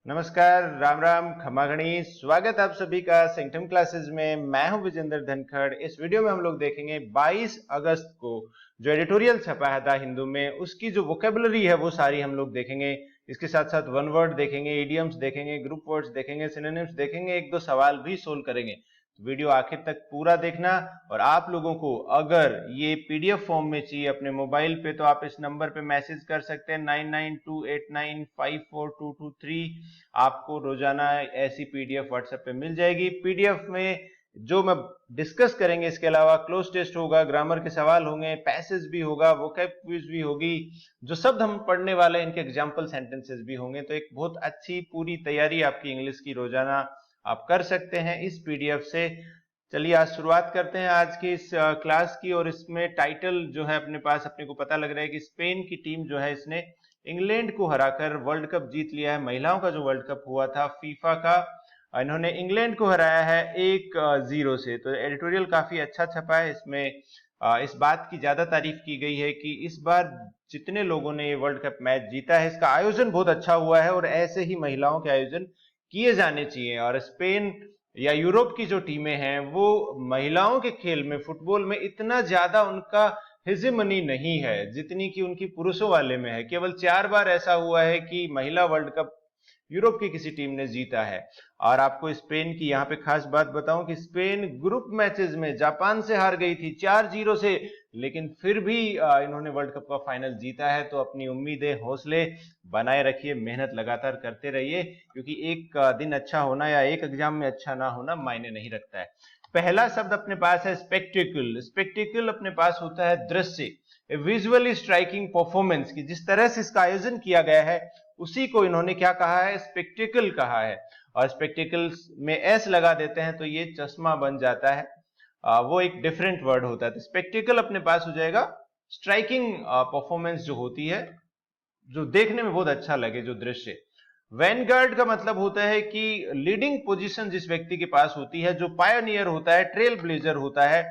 नमस्कार, राम राम, खमा गणित। स्वागत आप सभी का सेंटम क्लासेस में। मैं हूं विजेंद्र धनखड़। इस वीडियो में हम लोग देखेंगे 22 अगस्त को जो एडिटोरियल छपा है द हिंदू में, उसकी जो वोकेबुलरी है वो सारी हम लोग देखेंगे। इसके साथ साथ वन वर्ड देखेंगे, इडियम्स देखेंगे, ग्रुप वर्ड्स देखेंगे, सिनोनिम्स देखेंगे, एक दो सवाल भी सोल्व करेंगे। तो वीडियो आखिर तक पूरा देखना। और आप लोगों को अगर ये पीडीएफ फॉर्म में चाहिए अपने मोबाइल पे तो आप इस नंबर पे मैसेज कर सकते हैं 9928954223। आपको रोजाना ऐसी पीडीएफ व्हाट्सएप पे मिल जाएगी। पीडीएफ में जो मैं डिस्कस करेंगे, इसके अलावा क्लोज टेस्ट होगा, ग्रामर के सवाल होंगे, पैसेज भी होगा, वोकैब क्विज भी होगी, जो शब्द हम पढ़ने वाले हैं इनके एग्जाम्पल सेंटेंसेस भी होंगे। तो एक बहुत अच्छी पूरी तैयारी आपकी इंग्लिश की रोजाना आप कर सकते हैं इस पीडीएफ से। चलिए आज शुरुआत करते हैं आज की इस क्लास की। और इसमें टाइटल जो है अपने पास, अपने को पता लग रहा है कि स्पेन की टीम जो है इसने इंग्लैंड को हराकर वर्ल्ड कप जीत लिया है। महिलाओं का जो वर्ल्ड कप हुआ था फीफा का, इन्होंने इंग्लैंड को हराया है 1-0 से। तो एडिटोरियल काफी अच्छा छपा है। इसमें इस बात की ज्यादा तारीफ की गई है कि इस बार जितने लोगों ने ये वर्ल्ड कप मैच जीता है इसका आयोजन बहुत अच्छा हुआ है और ऐसे ही महिलाओं के आयोजन किए जाने चाहिए। और स्पेन या यूरोप की जो टीमें हैं वो महिलाओं के खेल में, फुटबॉल में इतना ज्यादा उनका हेजेमनी नहीं है जितनी कि उनकी पुरुषों वाले में है। केवल 4 बार ऐसा हुआ है कि महिला वर्ल्ड कप यूरोप की किसी टीम ने जीता है। और आपको स्पेन की यहाँ पे खास बात बताऊं कि स्पेन ग्रुप मैचेस में जापान से हार गई थी 4-0 से, लेकिन फिर भी इन्होंने वर्ल्ड कप का फाइनल जीता है। तो अपनी उम्मीदें, हौसले बनाए रखिए, मेहनत लगातार करते रहिए, क्योंकि एक दिन अच्छा होना या एक एग्जाम में अच्छा ना होना मायने नहीं रखता है। पहला शब्द अपने पास है स्पेक्टिकल। स्पेक्टिकल अपने पास होता है दृश्य, विजुअली स्ट्राइकिंग परफॉर्मेंस की। जिस तरह से इसका आयोजन किया गया है उसी को इन्होंने क्या कहा है, स्पेक्टिकल कहा है। और स्पेक्टिकल में एस लगा देते हैं तो ये चश्मा बन जाता है। वो एक डिफरेंट वर्ड होता है। तो स्पेक्टिकल अपने पास हो जाएगा स्ट्राइकिंग परफॉर्मेंस जो होती है, जो देखने में बहुत अच्छा लगे, जो दृश्य। वैनगार्ड का मतलब होता है कि लीडिंग पोजीशन जिस व्यक्ति के पास होती है, जो पायोनियर होता है, ट्रेल ब्लेजर होता है,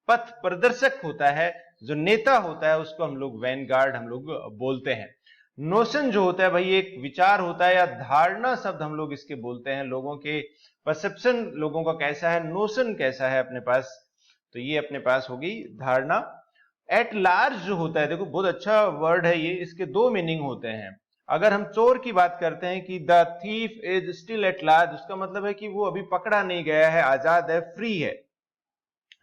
पथ प्रदर्शक होता है, जो नेता होता है, उसको हम लोग वैनगार्ड हम लोग बोलते हैं। नोशन जो होता है भाई एक विचार होता है या धारणा शब्द हम लोग इसके बोलते हैं। लोगों के परसेप्शन, लोगों का कैसा है, नोशन कैसा है अपने पास, तो ये अपने पास होगी धारणा। एट लार्ज जो होता है, देखो बहुत अच्छा वर्ड है ये, इसके दो मीनिंग होते हैं। अगर हम चोर की बात करते हैं कि the thief is still at large, उसका मतलब है कि वो अभी पकड़ा नहीं गया है, आजाद है, फ्री है।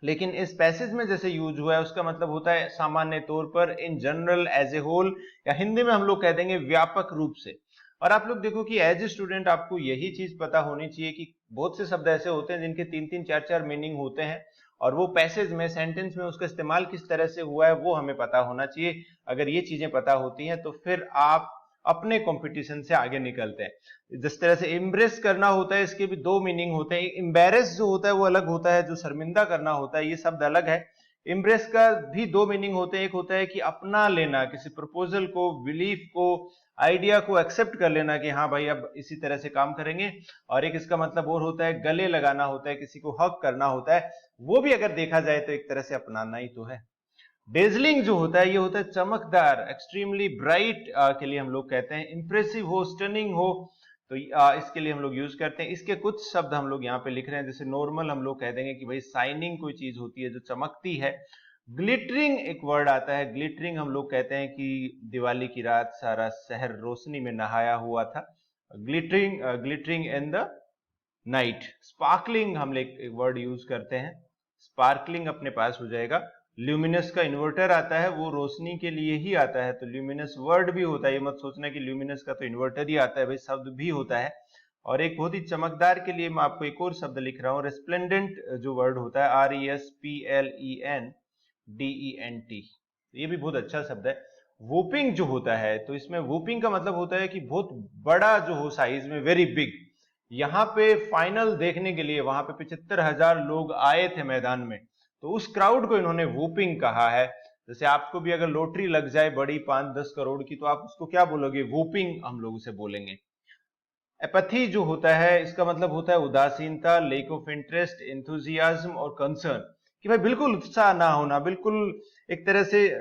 लेकिन इस पैसेज में जैसे यूज हुआ है उसका मतलब होता है सामान्य तौर पर, in general, as a whole, या हिंदी में हम लोग कह देंगे व्यापक रूप से। और आप लोग देखो कि एज ए स्टूडेंट आपको यही चीज पता होनी चाहिए कि बहुत से शब्द ऐसे होते हैं जिनके 3-3, 4-4 मीनिंग होते हैं, और वो पैसेज में, सेंटेंस में उसका इस्तेमाल किस तरह से हुआ है वो हमें पता होना चाहिए। अगर ये चीजें पता होती हैं तो फिर आप अपने कंपटीशन से आगे निकलते हैं। जिस तरह से इम्प्रेस करना होता है, इसके भी दो मीनिंग होते हैं। एम्बेरस जो होता है वो अलग होता है, जो शर्मिंदा करना होता है, ये शब्द अलग है। इम्प्रेस का भी दो मीनिंग होते हैं। एक होता है कि अपना लेना, किसी प्रपोजल को, बिलीफ को, आइडिया को एक्सेप्ट कर लेना कि हाँ भाई अब इसी तरह से काम करेंगे। और एक इसका मतलब और होता है गले लगाना होता है, किसी को हक करना होता है। वो भी अगर देखा जाए तो एक तरह से अपनाना ही तो है। डेजलिंग जो होता है ये होता है चमकदार, एक्सट्रीमली ब्राइट के लिए हम लोग कहते हैं। इंप्रेसिव हो, स्टनिंग हो, तो इसके लिए हम लोग यूज करते हैं। इसके कुछ शब्द हम लोग यहाँ पे लिख रहे हैं। जैसे नॉर्मल हम लोग कह देंगे कि भाई शाइनिंग कोई चीज होती है जो चमकती है। ग्लिटरिंग एक वर्ड आता है। ग्लिटरिंग हम लोग कहते हैं कि दिवाली की रात सारा शहर रोशनी में नहाया हुआ था। Glittering, glittering in the night. Sparkling हम एक वर्ड यूज करते हैं। स्पार्कलिंग अपने पास हो जाएगा। ल्यूमिनस का इन्वर्टर आता है, वो रोशनी के लिए ही आता है, तो ल्यूमिनस वर्ड भी होता है। ये मत सोचना कि ल्यूमिनस का तो इन्वर्टर ही आता है, भाई शब्द भी होता है। और एक बहुत ही चमकदार के लिए मैं आपको एक और शब्द लिख रहा हूं, रेस्प्लेंडेंट जो वर्ड होता है, RESPLENDENT, ये भी बहुत अच्छा शब्द है। वूपिंग जो होता है, तो इसमें वूपिंग का मतलब होता है कि बहुत बड़ा जो हो साइज में, वेरी बिग। यहाँ पे फाइनल देखने के लिए वहां पे 75,000 लोग आए थे मैदान में, तो उस क्राउड को इन्होंने वूपिंग कहा है। जैसे आपको भी अगर लॉटरी लग जाए बड़ी 5-10 करोड़ की, तो आप उसको क्या बोलोगे, वूपिंग हम लोग उसे बोलेंगे। एपैथी जो होता है इसका मतलब होता है उदासीनता, लेक ऑफ इंटरेस्ट, एंथुजियाज्म और कंसर्न, कि भाई बिल्कुल उत्साह ना होना, बिल्कुल एक तरह से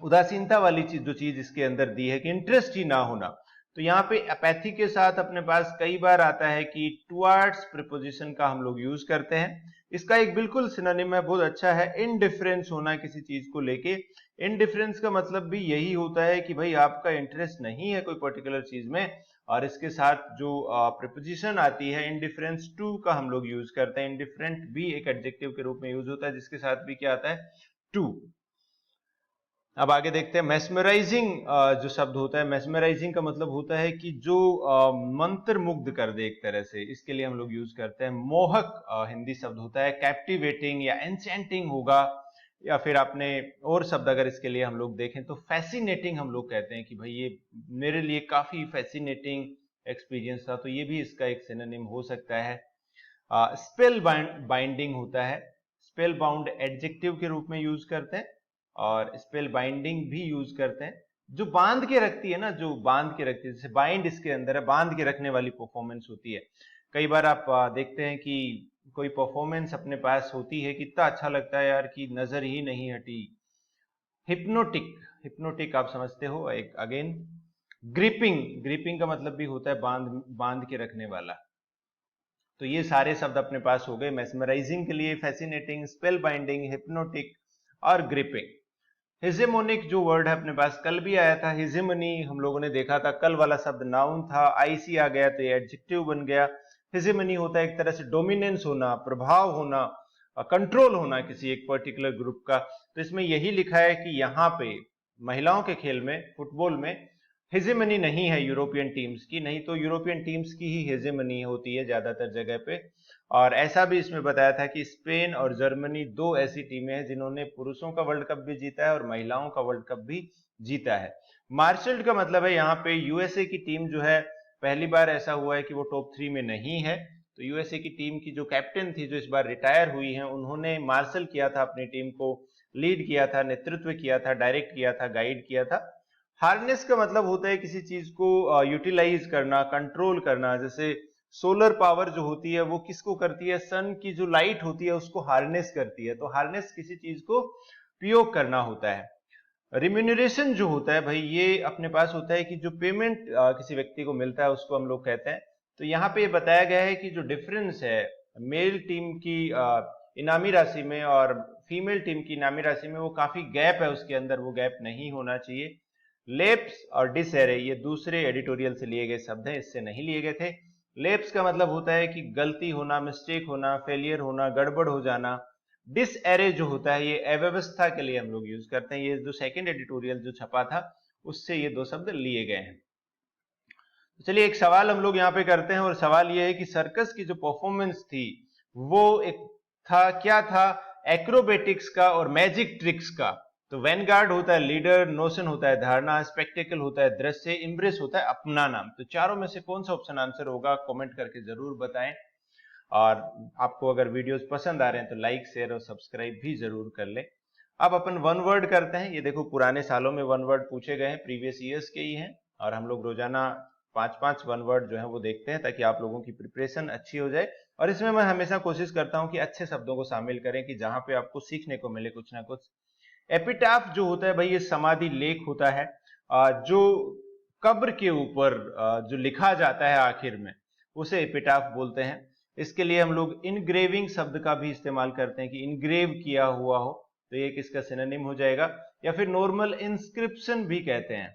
उदासीनता वाली चीज, जो चीज इसके अंदर दी है कि इंटरेस्ट ही ना होना। तो यहाँ पे अपैथी के साथ अपने पास कई बार आता है कि टुवर्ड्स प्रीपोजिशन का हम लोग यूज करते हैं। इसका एक बिल्कुल सिनोनिम है, बहुत अच्छा है, इनडिफरेंस होना किसी चीज को लेके। इनडिफरेंस का मतलब भी यही होता है कि भाई आपका इंटरेस्ट नहीं है कोई पर्टिकुलर चीज में, और इसके साथ जो प्रीपोजिशन आती है इनडिफरेंस टू का हम लोग यूज करते हैं। इनडिफरेंट भी एक एडजेक्टिव के रूप में यूज होता है जिसके साथ भी क्या आता है, टू। अब आगे देखते हैं मेस्मराइजिंग। जो शब्द होता है मेस्मराइजिंग का मतलब होता है कि जो मंत्र मुग्ध कर दे एक तरह से, इसके लिए हम लोग यूज करते हैं। मोहक हिंदी शब्द होता है, कैप्टिवेटिंग या एन्चेंटिंग होगा, या फिर आपने और शब्द अगर इसके लिए हम लोग देखें तो फैसिनेटिंग हम लोग कहते हैं कि भाई ये मेरे लिए काफी फैसिनेटिंग एक्सपीरियंस था, तो ये भी इसका एक सिनोनिम हो सकता है। स्पेल बाइंडिंग होता है, स्पेल बाउंड एडजेक्टिव के रूप में यूज करते हैं, और स्पेल बाइंडिंग भी यूज करते हैं। जो बांध के रखती है ना, जो बांध के रखती है, जैसे बाइंड इसके अंदर है, बांध के रखने वाली परफॉर्मेंस होती है। कई बार आप देखते हैं कि कोई परफॉर्मेंस अपने पास होती है, कितना अच्छा लगता है यार कि नजर ही नहीं हटी। हिप्नोटिक, हिप्नोटिक आप समझते हो। एक अगेन ग्रिपिंग, ग्रिपिंग का मतलब भी होता है बांध बांध के रखने वाला। तो ये सारे शब्द अपने पास हो गए मेस्मराइजिंग के लिए, फैसिनेटिंग, स्पेल बाइंडिंग, हिप्नोटिक और ग्रिपिंग। हिजेमोनिक जो वर्ड है अपने पास कल भी आया था, हिजेमनी हम लोगों ने देखा था, कल वाला शब्द नाउन था, आईसी आ गया तो ये एडजेक्टिव बन गया। हिजेमनी होता है एक तरह से डोमिनेंस होना, प्रभाव होना, कंट्रोल होना किसी एक पर्टिकुलर ग्रुप का। तो इसमें यही लिखा है कि यहाँ पे महिलाओं के खेल में, फुटबॉल में हेजेमनी नहीं है यूरोपियन टीम्स की, नहीं तो यूरोपियन टीम्स की ही हेजेमनी होती है ज्यादातर जगह पे। और ऐसा भी इसमें बताया था कि स्पेन और जर्मनी दो ऐसी टीमें हैं जिन्होंने पुरुषों का वर्ल्ड कप भी जीता है और महिलाओं का वर्ल्ड कप भी जीता है। मार्शल्ड का मतलब है यहाँ पे यूएसए की टीम जो है, पहली बार ऐसा हुआ है कि वो टॉप 3 में नहीं है। तो यूएसए की टीम की जो कैप्टन थी, जो इस बार रिटायर हुई है, उन्होंने मार्शल किया था, अपनी टीम को लीड किया था, नेतृत्व किया था, डायरेक्ट किया था, गाइड किया था। हार्नेस का मतलब होता है किसी चीज को यूटिलाइज करना, कंट्रोल करना। जैसे सोलर पावर जो होती है वो किसको करती है, सन की जो लाइट होती है उसको हार्नेस करती है। तो हार्नेस किसी चीज को प्रयोग करना होता है। रिम्यूनरेशन जो होता है भाई, ये अपने पास होता है कि जो पेमेंट किसी व्यक्ति को मिलता है उसको हम लोग कहते हैं। तो यहाँ पे ये बताया गया है कि जो डिफरेंस है मेल टीम की इनामी राशि में और फीमेल टीम की इनामी राशि में, वो काफी गैप है उसके अंदर, वो गैप नहीं होना चाहिए। लेप्स और डिसएरे ये दूसरे एडिटोरियल से लिए गए शब्द हैं, इससे नहीं लिए गए थे। लेप्स का मतलब होता है कि गलती होना, मिस्टेक होना, फेलियर होना, गड़बड़ हो जाना। डिसएरे जो होता है ये अव्यवस्था के लिए हम लोग यूज करते हैं। ये जो सेकंड एडिटोरियल जो छपा था उससे ये दो शब्द लिए गए हैं। तो चलिए एक सवाल हम लोग यहाँ पे करते हैं, और सवाल ये है कि सर्कस की जो परफॉर्मेंस थी वो एक था, क्या था, एक्रोबेटिक्स का और मैजिक ट्रिक्स का। तो वैनगार्ड होता है लीडर, नोशन होता है धारणा, स्पेक्टेकल होता है दृश्य, इम्ब्रेस होता है अपना नाम। तो चारों में से कौन सा ऑप्शन आंसर होगा, कमेंट करके जरूर बताएं। और आपको अगर वीडियोस पसंद आ रहे हैं तो लाइक, शेयर और सब्सक्राइब भी जरूर कर लें। अब अपन वन वर्ड करते हैं। ये देखो पुराने सालों में वन वर्ड पूछे गए हैं, प्रीवियस ईयर्स के ही हैं, और हम लोग रोजाना 5-5 वन वर्ड जो है वो देखते हैं ताकि आप लोगों की प्रिपरेशन अच्छी हो जाए। और इसमें मैं हमेशा कोशिश करता हूं कि अच्छे शब्दों को शामिल करें कि जहां पे आपको सीखने को मिले कुछ ना कुछ। एपिटाफ जो होता है भाई, ये समाधि लेख होता है जो कब्र के ऊपर जो लिखा जाता है आखिर में, उसे एपिटाफ बोलते हैं। इसके लिए हम लोग इनग्रेविंग शब्द का भी इस्तेमाल करते हैं कि इनग्रेव किया हुआ हो, तो ये किसका सिनोनिम हो जाएगा। या फिर नॉर्मल इंस्क्रिप्शन भी कहते हैं,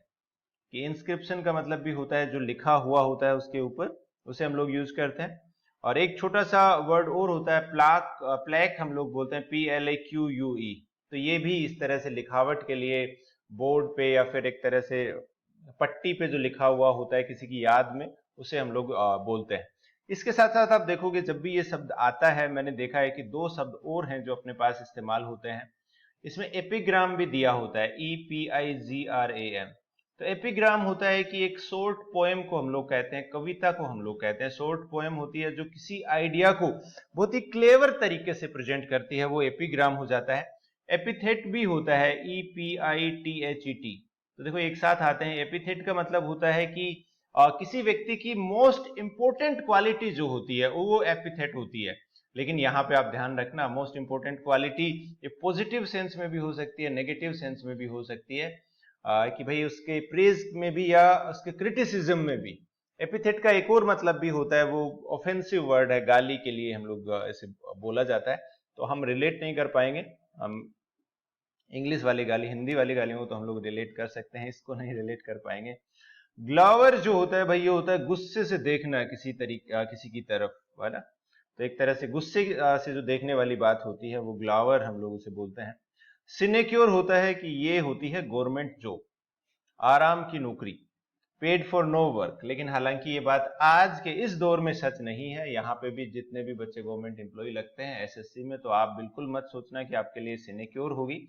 कि इंस्क्रिप्शन का मतलब भी होता है जो लिखा हुआ होता है उसके ऊपर, उसे हम लोग यूज करते हैं। और एक छोटा सा वर्ड और होता है प्लाक, प्लेक हम लोग बोलते हैं, PLAQUE। तो ये भी इस तरह से लिखावट के लिए बोर्ड पे या फिर एक तरह से पट्टी पे जो लिखा हुआ होता है किसी की याद में, उसे हम लोग बोलते हैं। इसके साथ साथ आप देखोगे जब भी ये शब्द आता है, मैंने देखा है कि दो शब्द और हैं जो अपने पास इस्तेमाल होते हैं। इसमें एपिग्राम भी दिया होता है, EPIGRAM। तो एपिग्राम होता है कि एक शॉर्ट पोएम को हम लोग कहते हैं, कविता को हम लोग कहते हैं। शॉर्ट पोएम होती है जो किसी आइडिया को बहुत ही क्लेवर तरीके से प्रेजेंट करती है, वो एपिग्राम हो जाता है। एपिथेट भी होता है, EPITHET। तो देखो एक साथ आते हैं। एपिथेट का मतलब होता है कि किसी व्यक्ति की मोस्ट इंपोर्टेंट क्वालिटी जो होती है वो एपिथेट होती है। लेकिन यहाँ पे आप ध्यान रखना, मोस्ट इंपोर्टेंट क्वालिटी ये पॉजिटिव सेंस में भी हो सकती है, नेगेटिव सेंस में भी हो सकती है। कि भाई उसके प्रेज में भी या उसके क्रिटिसिज्म में भी। एपिथेट का एक और मतलब भी होता है, वो ऑफेंसिव वर्ड है, गाली के लिए हम लोग इसे बोला जाता है, तो हम रिलेट नहीं कर पाएंगे। हम इंग्लिश वाली गाली, हिंदी वाली गालियों को तो हम लोग रिलेट कर सकते हैं, इसको नहीं रिलेट कर पाएंगे। ग्लावर जो होता है भाई, ये होता है गुस्से से देखना किसी तरीके किसी की तरफ, है ना। तो एक तरह से गुस्से से जो देखने वाली बात होती है वो ग्लावर हम लोग उसे बोलते हैं। सिनेक्योर होता है कि ये होती है गवर्नमेंट जॉब, आराम की नौकरी, पेड फॉर नो वर्क। लेकिन हालांकि ये बात आज के इस दौर में सच नहीं है। यहाँ पे भी जितने भी बच्चे गवर्नमेंट एम्प्लॉय लगते हैं एसएससी में, तो आप बिल्कुल मत सोचना कि आपके लिए सिनेक्योर होगी।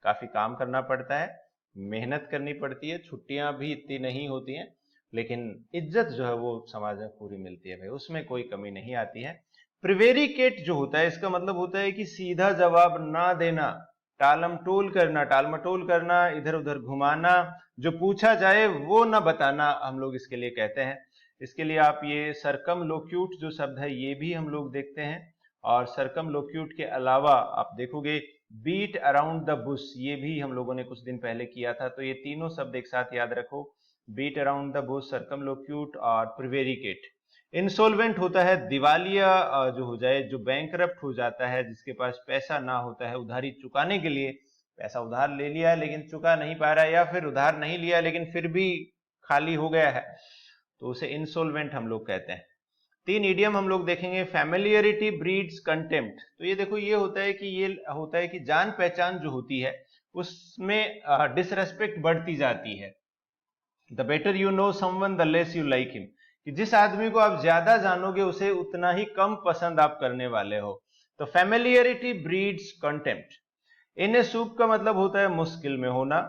काफी काम करना पड़ता है, मेहनत करनी पड़ती है, छुट्टियां भी इतनी नहीं होती हैं, लेकिन इज्जत जो है वो समाज में पूरी मिलती है भाई, उसमें कोई कमी नहीं आती है। प्रिवेरिकेट जो होता है, इसका मतलब होता है कि सीधा जवाब ना देना, टालमटोल करना, टालमटोल करना, इधर उधर घुमाना, जो पूछा जाए वो ना बताना, हम लोग इसके लिए कहते हैं। इसके लिए आप ये सरकमलोक्यूट जो शब्द है ये भी हम लोग देखते हैं, और सरकमलोक्यूट के अलावा आप देखोगे बीट अराउंड द बुश, ये भी हम लोगों ने कुछ दिन पहले किया था। तो ये तीनों शब्द एक साथ याद रखो, बीट अराउंड द बुश, सरकमलोक्यूट और प्रिवेरिकेट। इंसॉल्वेंट होता है दिवालिया जो हो जाए, जो बैंकरप्ट हो जाता है, जिसके पास पैसा ना होता है उधारी चुकाने के लिए, पैसा उधार ले लिया है लेकिन चुका नहीं पा रहा है, या फिर उधार नहीं लिया लेकिन फिर भी खाली हो गया है, तो उसे इंसॉल्वेंट हम लोग कहते हैं। तीन इडियम हम लोग देखेंगे। फैमिलियरिटी ब्रीड्स कंटेम्प्ट, तो ये देखो, ये होता है कि जान पहचान जो होती है उसमें डिसरेस्पेक्ट बढ़ती जाती है। The better you know someone the less you like him, कि जिस आदमी को आप ज्यादा जानोगे उसे उतना ही कम पसंद आप करने वाले हो। तो फैमिलियरिटी ब्रीड्स कंटेम्प्ट। इन सूप का मतलब होता है मुश्किल में होना।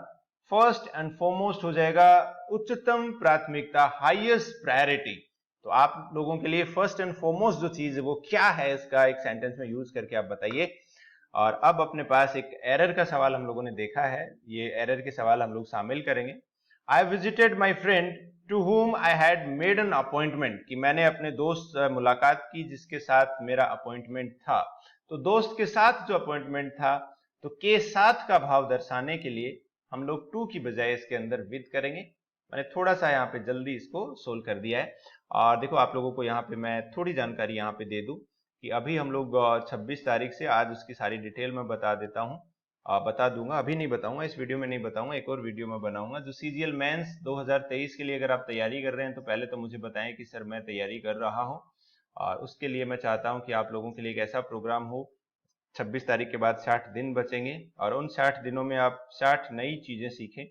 फर्स्ट एंड फॉरमोस्ट हो जाएगा उच्चतम प्राथमिकता, हाईएस्ट प्रायोरिटी। तो आप लोगों के लिए फर्स्ट एंड फॉरमोस्ट जो चीज है वो क्या है, इसका एक सेंटेंस में यूज करके आप बताइए। और अब अपने पास एक एरर का सवाल हम लोगों ने देखा है, ये एरर के सवाल हम लोग शामिल करेंगे। I visited my friend to whom I had made an appointment, कि मैंने अपने दोस्त से मुलाकात की जिसके साथ मेरा अपॉइंटमेंट था। तो दोस्त के साथ जो अपॉइंटमेंट था, तो के साथ का भाव दर्शाने के लिए हम लोग टू की बजाय इसके अंदर विद करेंगे। मैंने थोड़ा सा यहाँ पे जल्दी इसको सोल्व कर दिया है। और देखो, आप लोगों को यहाँ पे मैं थोड़ी जानकारी यहाँ पे दे दूं कि अभी हम लोग 26 तारीख से, आज उसकी सारी डिटेल मैं बता देता हूँ, बता दूंगा। अभी नहीं बताऊंगा, इस वीडियो में नहीं बताऊंगा, एक और वीडियो में बनाऊंगा। जो सीजीएल मेंस 2023 के लिए अगर आप तैयारी कर रहे हैं, तो पहले तो मुझे बताएं कि सर मैं तैयारी कर रहा हूँ, और उसके लिए मैं चाहता हूँ कि आप लोगों के लिए एक ऐसा प्रोग्राम हो। 26 तारीख के बाद 60 दिन बचेंगे, और उन 60 दिनों में आप 60 नई चीजें सीखें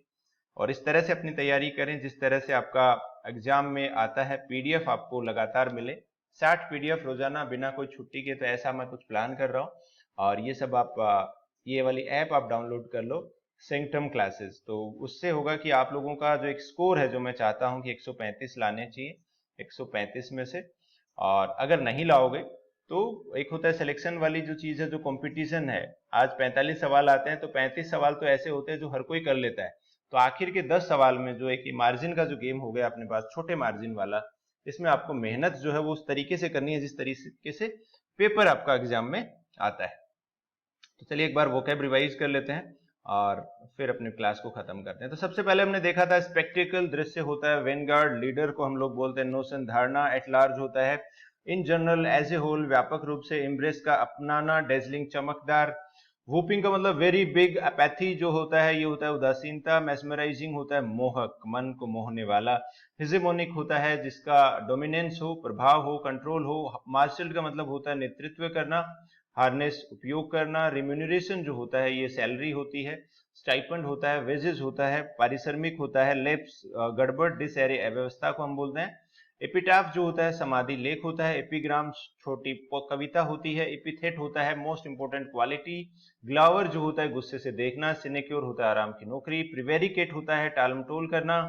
और इस तरह से अपनी तैयारी करें जिस तरह से आपका एग्जाम में आता है। पीडीएफ आपको लगातार मिले, 60 पीडीएफ रोजाना बिना कोई छुट्टी के, तो ऐसा मैं कुछ प्लान कर रहा हूँ। और ये सब आप ये वाली ऐप आप डाउनलोड कर लो, सेंक्टम क्लासेस। तो उससे होगा कि आप लोगों का जो एक स्कोर है, जो मैं चाहता हूँ कि 135 लाने चाहिए, 135 में से, और अगर नहीं लाओगे तो एक होता है सिलेक्शन वाली जो चीज है, जो कंपटीशन है। आज 45 सवाल आते हैं, तो 35 सवाल तो ऐसे होते हैं जो हर कोई कर लेता है। तो आखिर के 10 सवाल में जो एक मार्जिन का जो गेम हो गया अपने पास, छोटे मार्जिन वाला, इसमें आपको मेहनत जो है वो उस तरीके से करनी है जिस तरीके से पेपर आपका एग्जाम में आता है। तो चलिए एक बार वोकैब रिवाइज कर लेते हैं और फिर अपने क्लास को खत्म करते हैं। तो सबसे पहले हमने देखा था स्पेक्टिकल, दृश्य होता है। वेनगार्ड, लीडर को हम लोग बोलते हैं। नोशन, धारणा। एट लार्ज होता है in general, as a whole, व्यापक रूप से। एम्ब्रेस का अपनाना, डेजलिंग, चमकदार। वूपिंग का मतलब वेरी बिग। अपैथी जो होता है ये होता है उदासीनता। मेस्मराइजिंग होता है मोहक, मन को मोहने वाला। हिजेमोनिक होता है जिसका डोमिनेंस हो, प्रभाव हो, कंट्रोल हो। मार्शल का मतलब होता है नेतृत्व करना, हार्नेस, उपयोग करना। रिम्यूनरेशन जो होता है ये सैलरी होती है। स्टाइपेंड होता है, वेजेस होता है। पारिश्रमिक होता है लेप्स, गड़बड़, डिसएरे, अव्यवस्था को हम बोलते हैं। एपिटाफ जो होता है समाधि लेख होता है। एपिग्राम छोटी कविता होती है। एपिथेट होता है मोस्ट इंपोर्टेंट क्वालिटी। ग्लावर जो होता है गुस्से से देखना। सिनेक्योर होता है आराम की नौकरी। प्रिवेरिकेट होता है टालमटोल करना,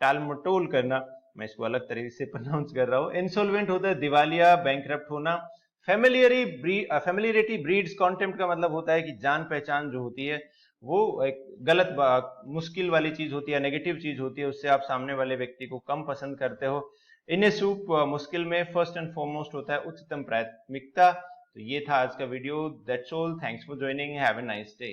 टालमटोल करना, मैं इसको अलग तरीके से प्रोनाउंस कर रहा हूँ। इंसॉल्वेंट होता है दिवालिया, बैंकरप्ट होना। फैमिलियरिटी ब्रीड्स कॉन्टेम्प्ट का मतलब होता है कि जान पहचान जो होती है वो एक गलत मुश्किल वाली चीज होती है, नेगेटिव चीज होती है, उससे आप सामने वाले व्यक्ति को कम पसंद करते हो। इन ए सूप, मुश्किल में। फर्स्ट एंड फॉरमोस्ट होता है उच्चतम प्राथमिकता। तो ये था आज का video. That's all, thanks for joining, have a nice day.